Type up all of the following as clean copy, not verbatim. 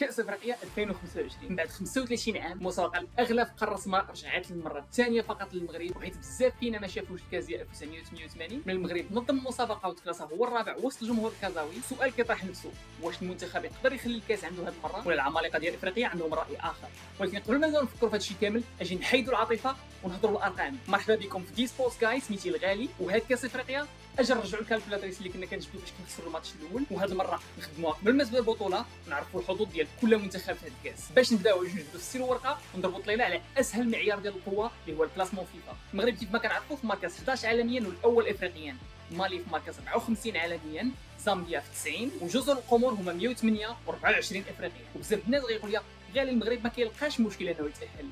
كأس افريقيا 2025 بعد 35 عام المسابقه الاغلى في قاره السمراء رجعت للمره الثانيه فقط للمغرب، وحيت بزاف فينا ما شافوش الكاس ديال 1988 من المغرب نظم المسابقه وتكلاسها هو الرابع وسط الجمهور الكازاوي. السؤال كيطرح نفسه، واش المنتخب يقدر يخلي الكاس عنده هذه المره، ولا العمالقه ديال افريقيا عندهم راي اخر؟ ولكن قبل ما نبداو نفكروا في هذا الشيء كامل اجي نحيدوا العاطفه ونهضروا بالارقام. مرحبا بكم في دي سبورتس جاي، سميتي الغالي، وهذا كاس افريقيا اجي نرجعوا الكالكولاتريس اللي كنا كنجبدوا باش كنخسروا الماتش الاول، وهذه المره نخدموها قبل ما تبدا البطوله، نعرفوا الحظوظ ديال كل منتخب في هذا الكاس. باش نبداو نجبدوا السير ورقه ونضربوا طليله على اسهل معيار ديال القوه اللي هو الكلاسمون فيفا. المغرب كيف ما كنعرفوا في مركز 11 عالميا والاول افريقيا، مالي في مركز 54 عالميا، زامبيا في 90، وجزر القمر هما 108 و24 افريقيا. وبزاف الناس غيقول لي غير المغرب ما كيلقاش مشكل انه يتاهل.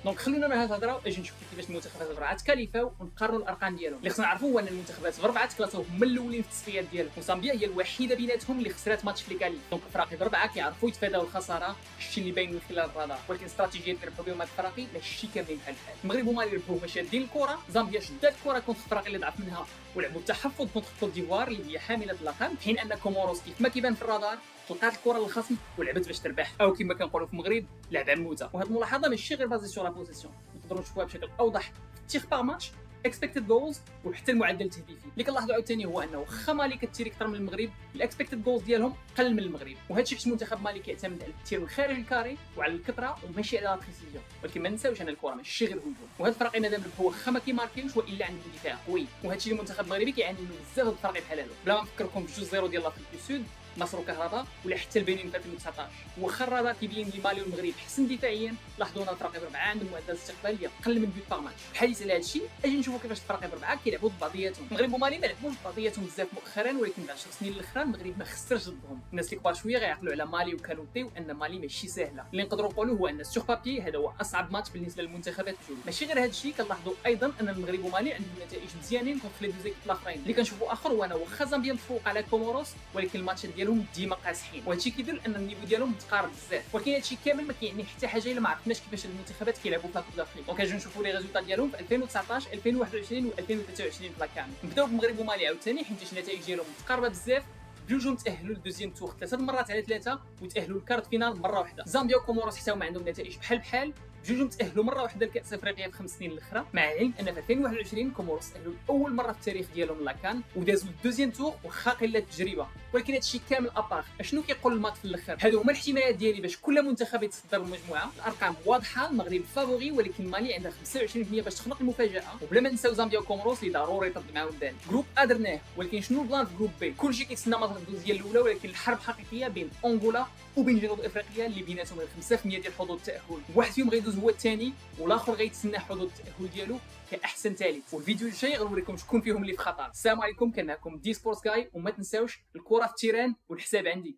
دونك خلونا من هاد الهضره اجي نشوفوا كيفاش المنتخبات الربعه تكاليفاو ونقارنوا الارقام ديالهم. اللي خصنا نعرفوا هو ان المنتخبات الربعه تكلاساو هما الاولين في التصفيات ديالهم، وزامبيا هي الوحيده بيناتهم اللي خسرات ماتش في الكاليف. دونك الفراقي الربعه كيعرفوا يتفاداو الخساره، الشيء اللي باين من خلال الرادار، ولكن الاستراتيجيات اللي ربحوا بهم هاد الفراقي ماشي كاملين بحال بحال. المغرب هما اللي ربحوا شادين الكره، زامبيا شدات الكره كونتر الفراقي اللي ضعف منها ولعبوا التحفظ كونتر كوت ديفوار اللي هي حامله اللقب، في حين ان كوموروس كيف ما كيبان في الرادار طلقات الكره للخصم ولعبت باش تربح، او كما كنقولوا في المغرب لعبه موته. وهذه الملاحظه ماشي غير بازي سور لا بوزيسيون، نقدروا نشوفوها بشكل اوضح في التيغ باغ ماتش، اكسبكتد جولز، وحتى المعدل التهديفي. اللي كنلاحظوا عاوتاني هو انه واخا مالي كتيري اكثر من المغرب، الاكسبكتد جولز ديالهم قل من المغرب، وهذا الشيء حيت منتخب مالي كيعتمد على التير من خارج الكاري وعلى الكثره وماشي على البريسيزيون. ولكن ما نساوش ان الكره ماشي غير هجوم، وهذا الفرق مادام ربحوا واخا ما كيماركيوش والا عندهم دفاع قوي، وهذا الشيء اللي المنتخب المغربي كيعاني منه بزاف هاد الفرق بحال هادو. بلا ما نفكركم بجوج زيرو ديال لافريك دو سود، مصر وكهرباء، ولا حتى البنين في 2019. واخا الرادار كيبين لي مالي والمغرب حسن دفاعيا، لاحظوا ان الفرق بربعه عندهم معدل استقبال اللي اقل من بيت باغ ماتش. بحديث على هذا الشيء اجي نشوفوا كيفاش الفرق بربعه كيلعبوا ضد بعضياتهم. المغرب ومالي ما لعبوش بعضياتهم بزاف مؤخرا، ولكن بعد 10 سنين الاخرى المغرب ما خسرش ضدهم. الناس اللي كبار شويه غيعقلوا على مالي وكانوتي وان مالي ماشي سهله. اللي نقدروا نقولوا هو ان السوغ بابي هذا هو اصعب ماتش بالنسبه للمنتخبات الجوج. ماشي غير هذا الشيء، كنلاحظوا ايضا ان المغرب ومالي عندهم نتائج مزيانين كونتر لي دوزيك الاخرين. اللي كنشوفوا اخر هو انه واخا زامبيا متفوق على كوموروس، ولكن الماتش ديالهم ديما قاصحين، وهذا الشيء كيدل ان النيفو ديالهم متقارب بزاف. ولكن هذا الشيء كامل ما كيعني حتى حاجه الا ما عرفناش كيفاش المنتخبات كيلعبوا في لاكوب دافريك. دونك اجي نشوفوا لي ريزولطا ديالهم في 2019 2021 و2023 في لاكان. نبداو بالمغرب ومالي عاوتاني حيت النتائج ديالهم متقاربه بزاف، بجوجهم تاهلوا للدوزيام تور 3 مرات على 3 وتاهلوا للكارت فينال مره واحده. زامبيا وكوموروس حتى هما عندهم نتائج بحال بحال، بجوجهم تاهلوا مره واحده لكاس افريقيا في 5 سنين الاخرى، مع العلم ان في 2021 كوموروس تاهلوا لاول مره في التاريخ ديالهم لاكان ودازوا للدوزيام تور واخا قله تجربه. ولكن هادشي كامل ابار اشنو كيقول المات في الاخر. هادو هما الاحتمالات ديالي باش كل منتخب يتصدر المجموعه. الارقام واضحه، المغرب فافوري، ولكن مالي عندها 25% باش تخلق المفاجاه. وبلا ما نساو زامبيا وكوموروس اللي ضروري ترد معاهم الدال. جروب ا درناه، ولكن شنو البلان في جروب بي؟ كلشي كيتسنى مثلا الدوز ديال الاولى، ولكن الحرب حقيقيه بين انغولا وبين جنوب افريقيا اللي بيناتهم 5% ديال حظوظ التاهل. واحد فيهم غيدوز هو الثاني والاخر غيتسنى حظوظ التاهل ديالو كاحسن ثالث. والفيديو الجاي غنوريكم شكون فيهم اللي في خطر. السلام عليكم، كان معكم دي سبورتس جاي، وما تنساوش الكره في التيران والحساب عندي.